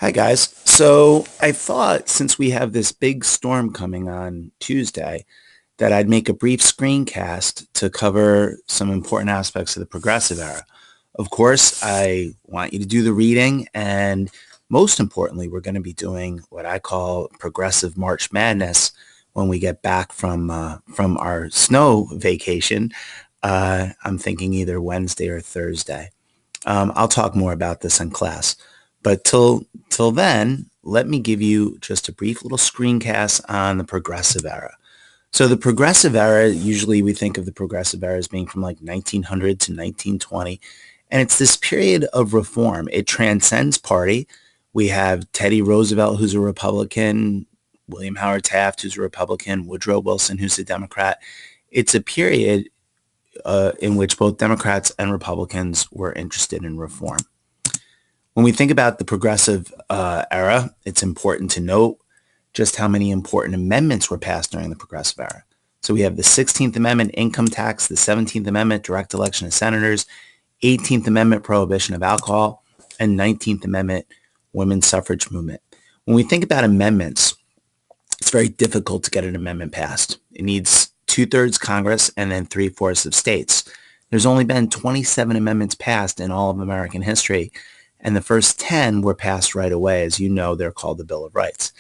Hi, guys. So I thought since we have this big storm coming on Tuesday, that I'd make a brief screencast to cover some important aspects of the progressive era. Of course, I want you to do the reading, and most importantly, we're going to be doing what I call progressive March Madness when we get back from our snow vacation. I'm thinking either Wednesday or Thursday. I'll talk more about this in class. But till then, let me give you just a brief little screencast on the progressive era. So the progressive era, usually we think of the progressive era as being from like 1900 to 1920. And it's this period of reform. It transcends party. We have Teddy Roosevelt, who's a Republican, William Howard Taft, who's a Republican, Woodrow Wilson, who's a Democrat. It's a period in which both Democrats and Republicans were interested in reform. When we think about the progressive era, it's important to note just how many important amendments were passed during the progressive era. So we have the 16th Amendment income tax, the 17th Amendment direct election of senators, 18th Amendment prohibition of alcohol, and 19th Amendment women's suffrage movement. When we think about amendments, it's very difficult to get an amendment passed. It needs two-thirds Congress and then three-fourths of states. There's only been 27 amendments passed in all of American history, and the first 10 were passed right away. As you know, they're called the Bill of Rights.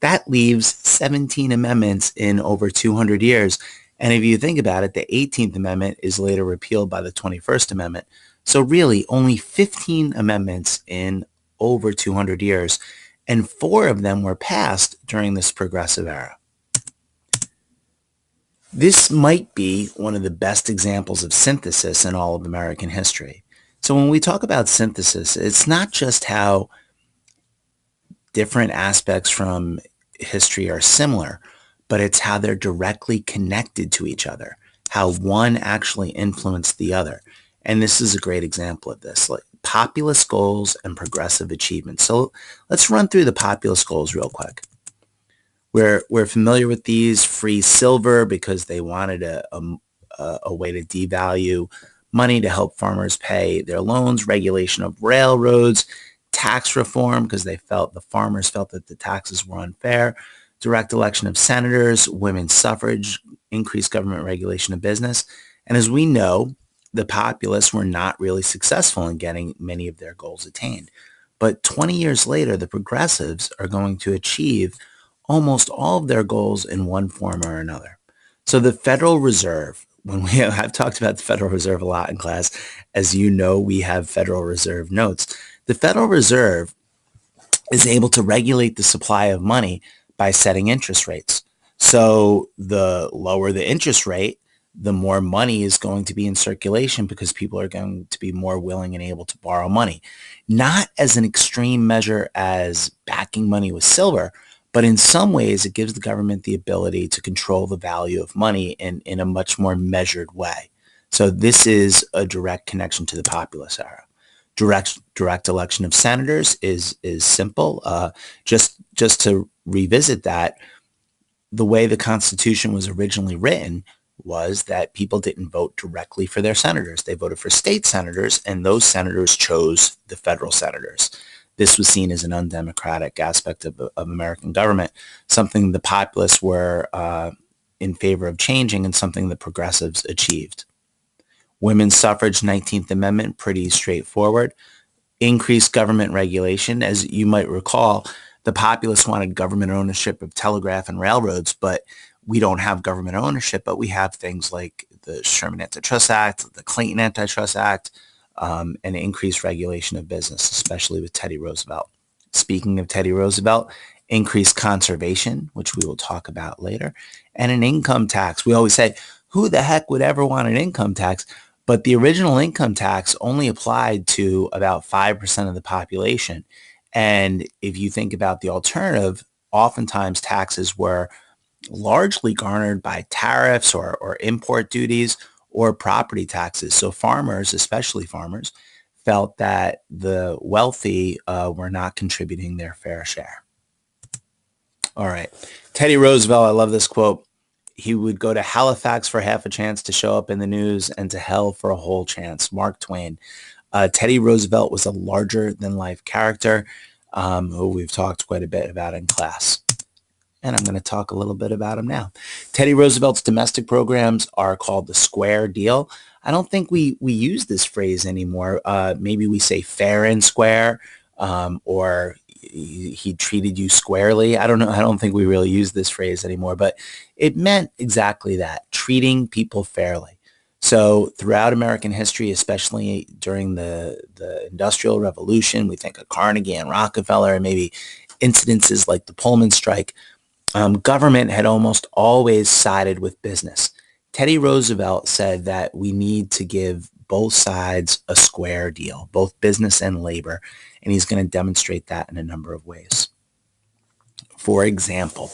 That leaves 17 amendments in over 200 years. And if you think about it, the 18th Amendment is later repealed by the 21st Amendment. So really, only 15 amendments in over 200 years, and 4 of them were passed during this progressive era. This might be one of the best examples of synthesis in all of American history. So when we talk about synthesis, it's not just how different aspects from history are similar, but it's how they're directly connected to each other, how one actually influenced the other. And this is a great example of this, like populist goals and progressive achievements. So let's run through the populist goals real quick. We're familiar with these: free silver because they wanted a way to devalue money to help farmers pay their loans, regulation of railroads, tax reform because the farmers felt that the taxes were unfair, direct election of senators, women's suffrage, increased government regulation of business. And as we know, the populists were not really successful in getting many of their goals attained. But 20 years later, the progressives are going to achieve almost all of their goals in one form or another. So the Federal Reserve, I've talked about the Federal Reserve a lot in class. As you know, we have Federal Reserve notes. The Federal Reserve is able to regulate the supply of money by setting interest rates. So the lower the interest rate, the more money is going to be in circulation because people are going to be more willing and able to borrow money. Not as an extreme measure as backing money with silver, but in some ways it gives the government the ability to control the value of money in a much more measured way. So this is a direct connection to the populist era. Direct election of senators is simple. Just to revisit that, the way the Constitution was originally written was that people didn't vote directly for their senators. They voted for state senators, and those senators chose the federal senators. This was seen as an undemocratic aspect of American government, something the populists were in favor of changing and something the progressives achieved. Women's suffrage, 19th Amendment, pretty straightforward. Increased government regulation. As you might recall, the populists wanted government ownership of telegraph and railroads, but we don't have government ownership, but we have things like the Sherman Antitrust Act, the Clayton Antitrust Act, and increased regulation of business, especially with Teddy Roosevelt. Speaking of Teddy Roosevelt, increased conservation, which we will talk about later, and an income tax. We always say, who the heck would ever want an income tax? But the original income tax only applied to about 5% of the population. And if you think about the alternative, oftentimes taxes were largely garnered by tariffs or import duties or property taxes. So farmers, especially farmers, felt that the wealthy were not contributing their fair share. All right. Teddy Roosevelt, I love this quote. He would go to Halifax for half a chance to show up in the news and to hell for a whole chance. Mark Twain. Teddy Roosevelt was a larger-than-life character. who we've talked quite a bit about in class. And I'm going to talk a little bit about him now. Teddy Roosevelt's domestic programs are called the square deal. I don't think we use this phrase anymore. Maybe we say fair and square, or he treated you squarely. I don't know. I don't think we really use this phrase anymore, but it meant exactly that, treating people fairly. So throughout American history, especially during the Industrial Revolution, we think of Carnegie and Rockefeller and maybe incidences like the Pullman strike. Government had almost always sided with business. Teddy Roosevelt said that we need to give both sides a square deal, both business and labor, and he's going to demonstrate that in a number of ways. For example,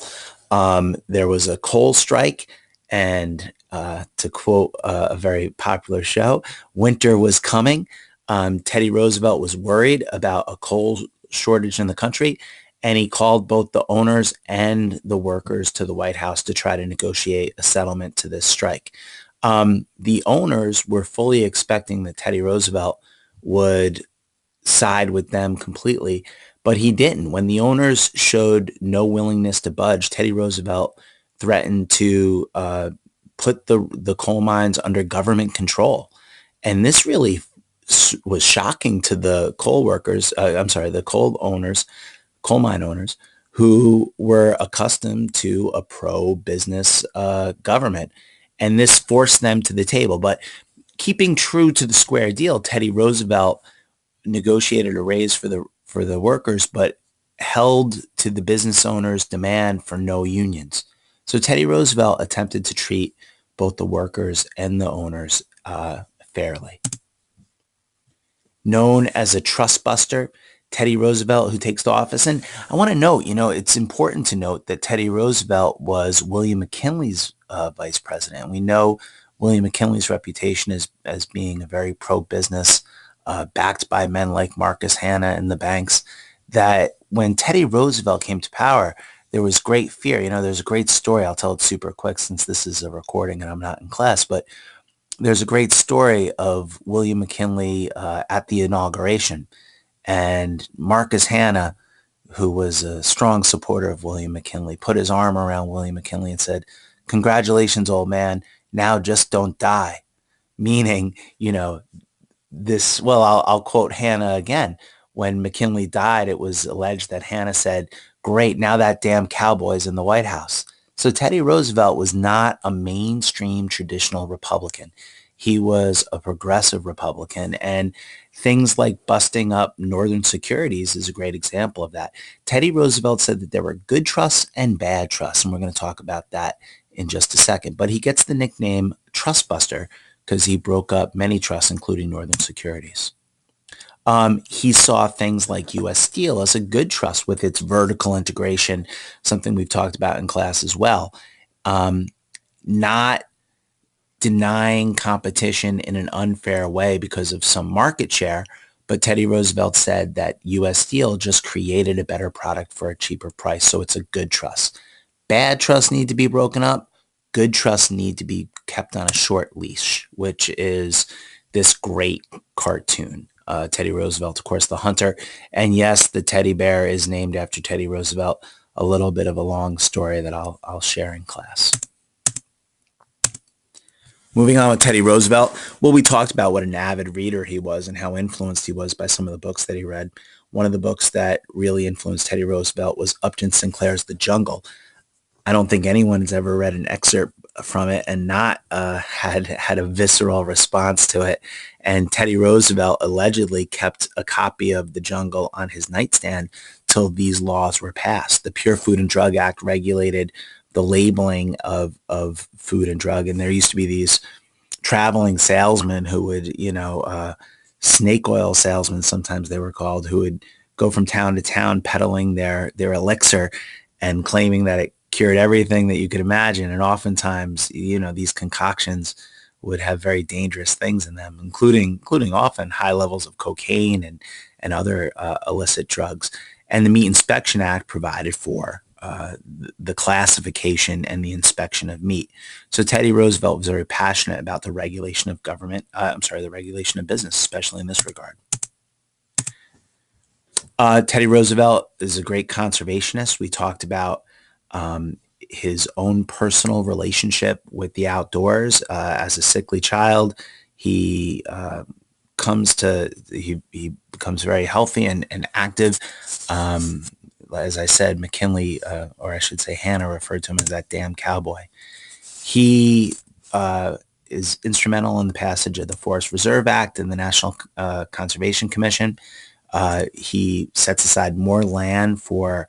there was a coal strike, and to quote a very popular show, winter was coming. Teddy Roosevelt was worried about a coal shortage in the country, and he called both the owners and the workers to the White House to try to negotiate a settlement to this strike. The owners were fully expecting that Teddy Roosevelt would side with them completely, but he didn't. When the owners showed no willingness to budge, Teddy Roosevelt threatened to put the coal mines under government control. And this really was shocking to the coal workers, the coal owners, coal mine owners, who were accustomed to a pro-business government. And this forced them to the table. But keeping true to the square deal, Teddy Roosevelt negotiated a raise for the workers, but held to the business owners' demand for no unions. So Teddy Roosevelt attempted to treat both the workers and the owners fairly. Known as a trust buster, Teddy Roosevelt, who takes the office. And I want to note, it's important to note that Teddy Roosevelt was William McKinley's vice president. We know William McKinley's reputation as being a very pro-business, backed by men like Marcus Hanna and the banks, that when Teddy Roosevelt came to power, there was great fear. There's a great story. I'll tell it super quick since this is a recording and I'm not in class, but there's a great story of William McKinley at the inauguration. And Marcus Hanna, who was a strong supporter of William McKinley, put his arm around William McKinley and said, "Congratulations, old man. Now just don't die." Meaning, I'll quote Hanna again. When McKinley died, it was alleged that Hanna said, "Great, now that damn cowboy's in the White House." So Teddy Roosevelt was not a mainstream traditional Republican. He was a progressive Republican, and things like busting up Northern Securities is a great example of that. Teddy Roosevelt said that there were good trusts and bad trusts, and we're going to talk about that in just a second. But he gets the nickname Trust Buster because he broke up many trusts, including Northern Securities. He saw things like U.S. Steel as a good trust with its vertical integration, something we've talked about in class as well. Not denying competition in an unfair way because of some market share, but Teddy Roosevelt said that U.S. Steel just created a better product for a cheaper price, so it's a good trust. Bad trusts need to be broken up. Good trusts need to be kept on a short leash, which is this great cartoon. Teddy Roosevelt, of course, the hunter. And yes, the teddy bear is named after Teddy Roosevelt. A little bit of a long story that I'll share in class. Moving on with Teddy Roosevelt, well, we talked about what an avid reader he was and how influenced he was by some of the books that he read. One of the books that really influenced Teddy Roosevelt was Upton Sinclair's The Jungle. I don't think anyone's ever read an excerpt from it and not had a visceral response to it. And Teddy Roosevelt allegedly kept a copy of The Jungle on his nightstand till these laws were passed. The Pure Food and Drug Act regulated the labeling of food and drug, and there used to be these traveling salesmen who would, snake oil salesmen, sometimes they were called, who would go from town to town peddling their elixir and claiming that it cured everything that you could imagine. And oftentimes, these concoctions would have very dangerous things in them, including often high levels of cocaine and other illicit drugs. And the Meat Inspection Act provided for the classification and the inspection of meat. So Teddy Roosevelt was very passionate about the regulation of government, the regulation of business, especially in this regard. Teddy Roosevelt is a great conservationist. We talked about his own personal relationship with the outdoors. As a sickly child, he he becomes very healthy and active. Um, as I said, McKinley, or I should say Hannah, referred to him as that damn cowboy. He uh, is instrumental in the passage of the Forest Reserve Act and the National Conservation Commission. He sets aside more land for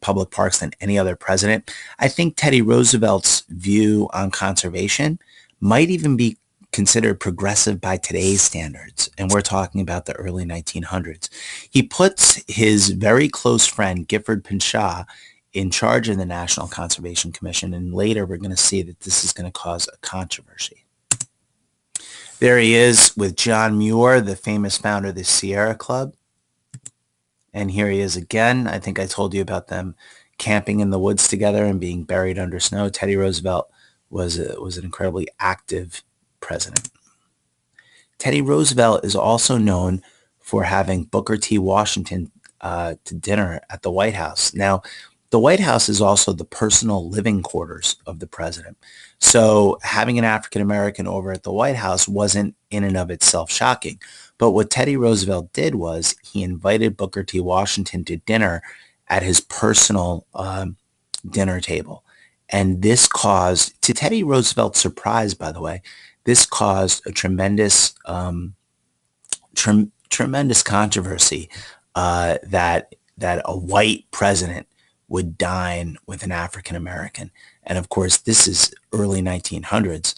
public parks than any other president. I think Teddy Roosevelt's view on conservation might even be considered progressive by today's standards. And we're talking about the early 1900s. He puts his very close friend, Gifford Pinchot, in charge of the National Conservation Commission. And later we're going to see that this is going to cause a controversy. There he is with John Muir, the famous founder of the Sierra Club. And here he is again. I think I told you about them camping in the woods together and being buried under snow. Teddy Roosevelt was an incredibly active president. Teddy Roosevelt is also known for having Booker T. Washington to dinner at the White House. Now, the White House is also the personal living quarters of the president. So having an African American over at the White House wasn't in and of itself shocking. But what Teddy Roosevelt did was he invited Booker T. Washington to dinner at his personal dinner table. And this caused, to Teddy Roosevelt's surprise, by the way, this caused a tremendous controversy that a white president would dine with an African American. And of course, this is early 1900s.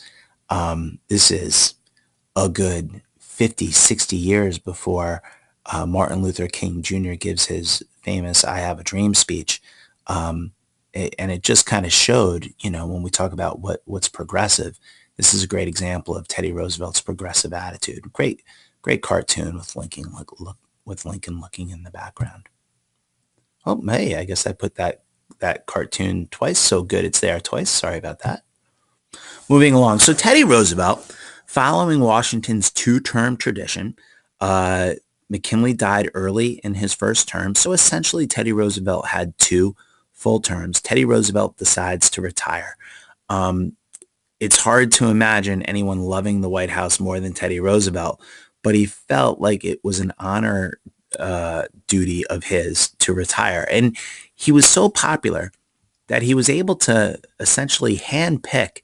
This is a good 50, 60 years before Martin Luther King Jr. gives his famous I Have a Dream speech. And it just kind of showed, when we talk about what's progressive, this is a great example of Teddy Roosevelt's progressive attitude. Great cartoon with Lincoln looking in the background. Oh, hey, I guess I put that cartoon twice. So good it's there twice. Sorry about that. Moving along. So Teddy Roosevelt, following Washington's two-term tradition, McKinley died early in his first term. So essentially, Teddy Roosevelt had two full terms. Teddy Roosevelt decides to retire. It's hard to imagine anyone loving the White House more than Teddy Roosevelt, but he felt like it was an honor duty of his to retire. And he was so popular that he was able to essentially handpick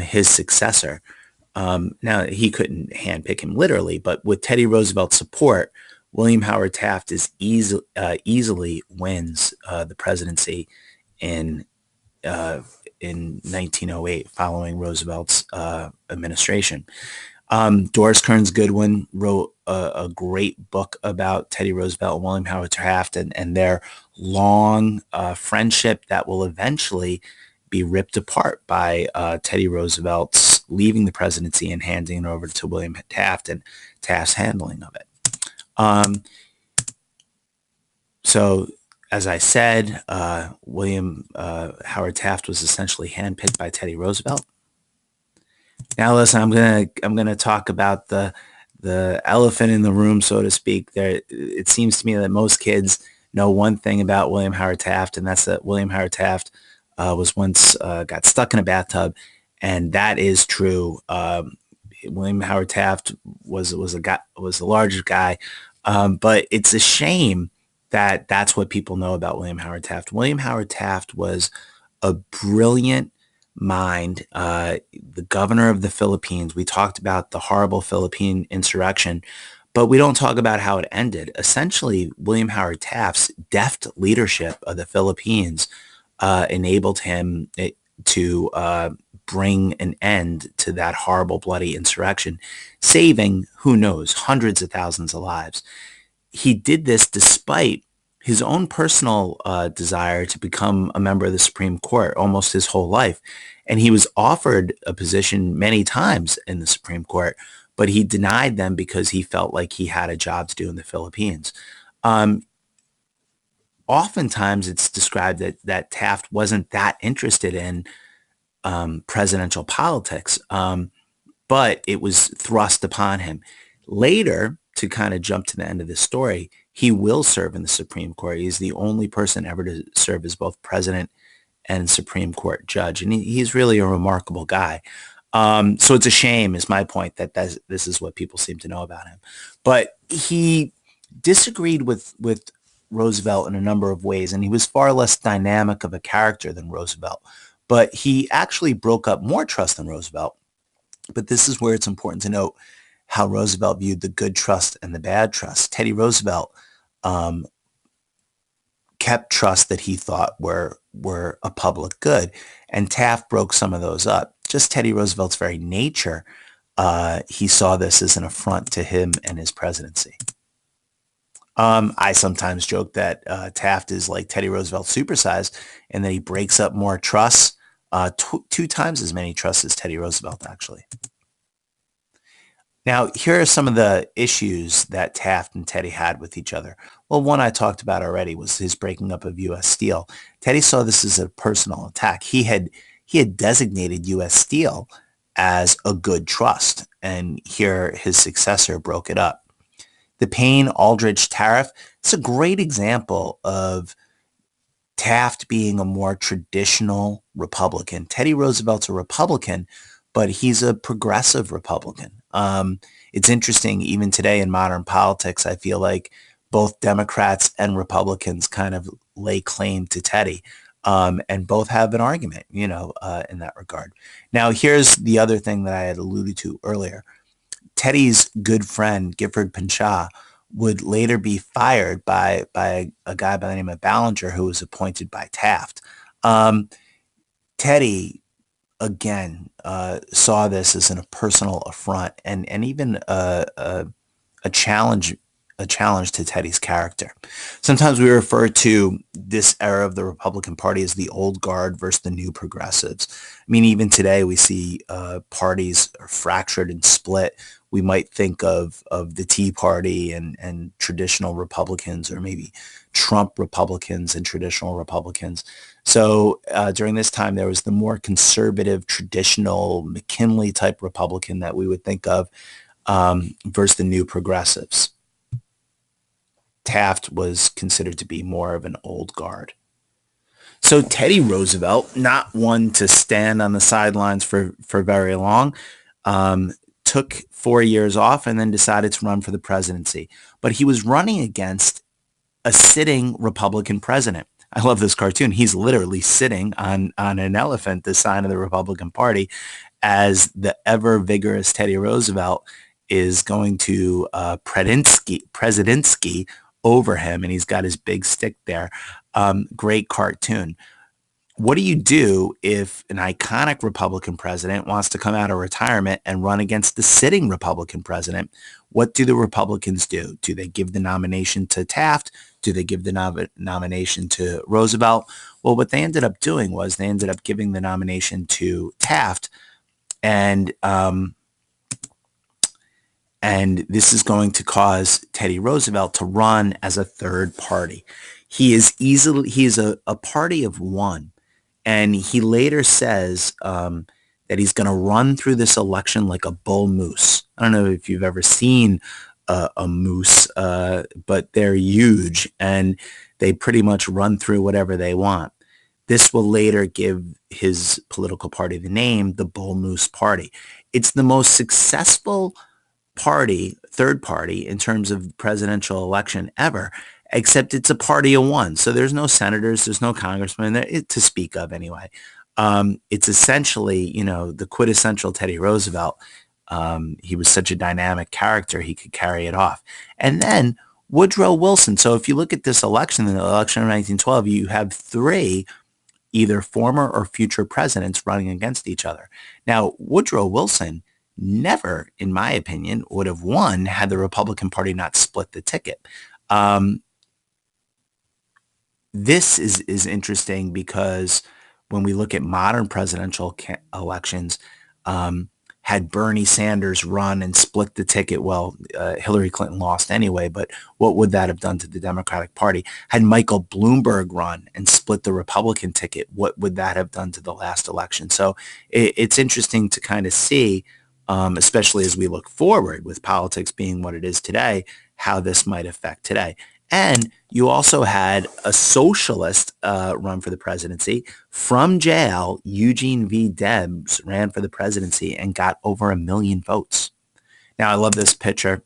his successor. Now, he couldn't handpick him literally, but with Teddy Roosevelt's support, William Howard Taft easily wins the presidency in 1908 following Roosevelt's administration. Doris Kearns Goodwin wrote a great book about Teddy Roosevelt and William Howard Taft and their long friendship that will eventually be ripped apart by Teddy Roosevelt's leaving the presidency and handing it over to William Taft and Taft's handling of it. So, as I said, William Howard Taft was essentially handpicked by Teddy Roosevelt. Now, listen, I'm gonna talk about the elephant in the room, so to speak. There, it seems to me that most kids know one thing about William Howard Taft, and that's that William Howard Taft was once got stuck in a bathtub, and that is true. William Howard Taft was a larger guy, but it's a shame that that's what people know about William Howard Taft. William Howard Taft was a brilliant mind, the governor of the Philippines. We talked about the horrible Philippine insurrection, but we don't talk about how it ended. Essentially, William Howard Taft's deft leadership of the Philippines enabled him to bring an end to that horrible, bloody insurrection, saving, who knows, hundreds of thousands of lives. He did this despite his own personal desire to become a member of the Supreme Court almost his whole life. And he was offered a position many times in the Supreme Court, but he denied them because he felt like he had a job to do in the Philippines. Oftentimes, it's described that Taft wasn't that interested in presidential politics, but it was thrust upon him. Later, to kind of jump to the end of the story, He will serve in the Supreme Court. He's the only person ever to serve as both president and Supreme Court judge, and he's really a remarkable guy. So it's a shame, is my point, that this is what people seem to know about him. But he disagreed with Roosevelt in a number of ways, and he was far less dynamic of a character than Roosevelt. But he actually broke up more trust than Roosevelt. But this is where it's important to note how Roosevelt viewed the good trust and the bad trust. Teddy Roosevelt um, kept trust that he thought were a public good, and Taft broke some of those up. Just Teddy Roosevelt's very nature, he saw this as an affront to him and his presidency. I sometimes joke that Taft is like Teddy Roosevelt supersized, and that he breaks up more trusts, two times as many trusts as Teddy Roosevelt, actually. Now, here are some of the issues that Taft and Teddy had with each other. Well, one I talked about already was his breaking up of U.S. Steel. Teddy saw this as a personal attack. He had designated U.S. Steel as a good trust, and here his successor broke it up. The Payne-Aldrich tariff, it's a great example of Taft being a more traditional Republican. Teddy Roosevelt's a Republican, but he's a progressive Republican. It's interesting, even today in modern politics, I feel like both Democrats and Republicans kind of lay claim to Teddy, and both have an argument, in that regard. Now, here's the other thing that I had alluded to earlier. Teddy's good friend, Gifford Pinchot, would later be fired by a guy by the name of Ballinger, who was appointed by Taft. Teddy, again, saw this as a personal affront, and even a challenge to Teddy's character. Sometimes we refer to this era of the Republican Party as the old guard versus the new progressives. I mean, even today we see parties are fractured and split. We might think of the Tea Party and traditional Republicans, or maybe Trump Republicans and traditional Republicans. So during this time, there was the more conservative, traditional McKinley type Republican that we would think of, versus the new progressives. Taft was considered to be more of an old guard. So Teddy Roosevelt, not one to stand on the sidelines for very long, took 4 years off and then decided to run for the presidency. But he was running against a sitting Republican president. I love this cartoon. He's literally sitting on an elephant, the sign of the Republican Party, as the ever vigorous Teddy Roosevelt is going to Presidentsky over him, and he's got his big stick there. Great cartoon. What do you do if an iconic Republican president wants to come out of retirement and run against the sitting Republican president? What do the Republicans do? Do they give the nomination to Taft? Do they give the nomination to Roosevelt? Well, what they ended up doing was they ended up giving the nomination to Taft, and this is going to cause Teddy Roosevelt to run as a third party. He is a party of one. And he later says that he's going to run through this election like a bull moose. I don't know if you've ever seen a moose, but they're huge, and they pretty much run through whatever they want. This will later give his political party the name, the Bull Moose Party. It's the most successful party, third party, in terms of presidential election ever, except it's a party of one. So there's no senators, there's no congressmen there, to speak of anyway. It's essentially, the quintessential Teddy Roosevelt. He was such a dynamic character, he could carry it off. And then Woodrow Wilson. So if you look at this election, in the election of 1912, you have three either former or future presidents running against each other. Now, Woodrow Wilson never, in my opinion, would have won had the Republican Party not split the ticket. This is interesting because when we look at modern presidential elections, had Bernie Sanders run and split the ticket, well, Hillary Clinton lost anyway, but what would that have done to the Democratic Party? Had Michael Bloomberg run and split the Republican ticket, what would that have done to the last election? So it's interesting to kind of see, especially as we look forward with politics being what it is today, how this might affect today. And you also had a socialist run for the presidency. From jail, Eugene V. Debs ran for the presidency and got over 1 million votes. Now, I love this picture.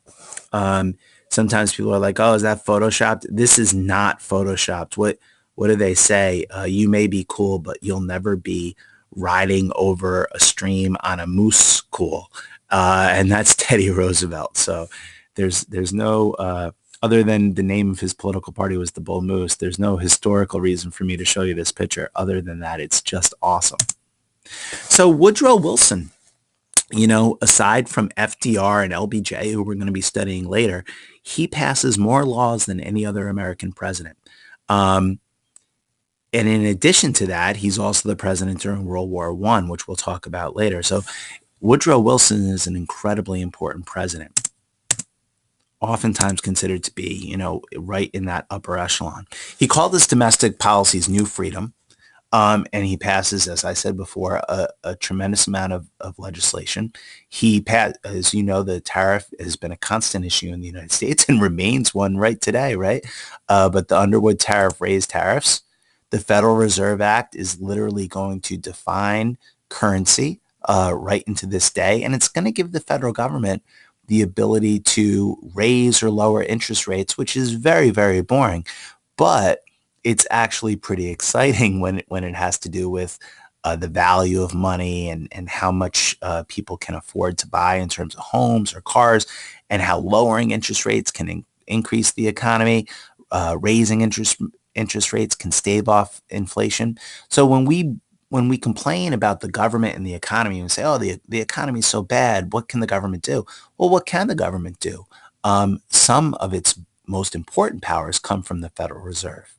Um, Sometimes people are like, "Oh, is that photoshopped?" This is not photoshopped. What do they say? You may be cool, but you'll never be riding over a stream on a moose cool, and that's Teddy Roosevelt. So there's no other than the name of his political party was the Bull Moose. There's no historical reason for me to show you this picture. Other than that, it's just awesome. So Woodrow Wilson, aside from FDR and LBJ, who we're going to be studying later, he passes more laws than any other American president. Um, and in addition to that, he's also the president during World War I, which we'll talk about later. So Woodrow Wilson is an incredibly important president, oftentimes considered to be, right in that upper echelon. He called his domestic policies New Freedom. And he passes, as I said before, a tremendous amount of legislation. As you know, the tariff has been a constant issue in the United States and remains one right today, right? But the Underwood tariff raised tariffs. The Federal Reserve Act is literally going to define currency right into this day, and it's going to give the federal government the ability to raise or lower interest rates, which is very, very boring. But it's actually pretty exciting when it has to do with the value of money and how much people can afford to buy in terms of homes or cars, and how lowering interest rates can increase the economy. Raising interest rates can stave off inflation. So when we complain about the government and the economy and say, oh, the economy is so bad, what can the government do? Well, what can the government do? Some of its most important powers come from the Federal Reserve.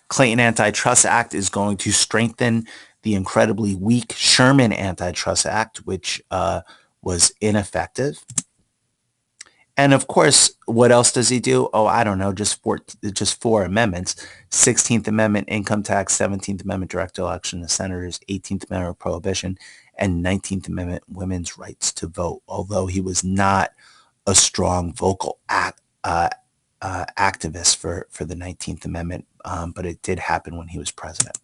Clayton Antitrust Act is going to strengthen the incredibly weak Sherman Antitrust Act, which was ineffective. And of course, what else does he do? Oh, I don't know, just four amendments. 16th Amendment income tax, 17th Amendment direct election of senators, 18th Amendment prohibition, and 19th Amendment women's rights to vote. Although he was not a strong vocal activist for the 19th Amendment, but it did happen when he was president.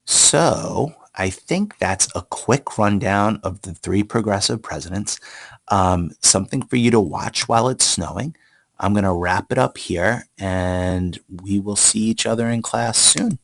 So I think that's a quick rundown of the three progressive presidents. Something for you to watch while it's snowing. I'm going to wrap it up here, and we will see each other in class soon.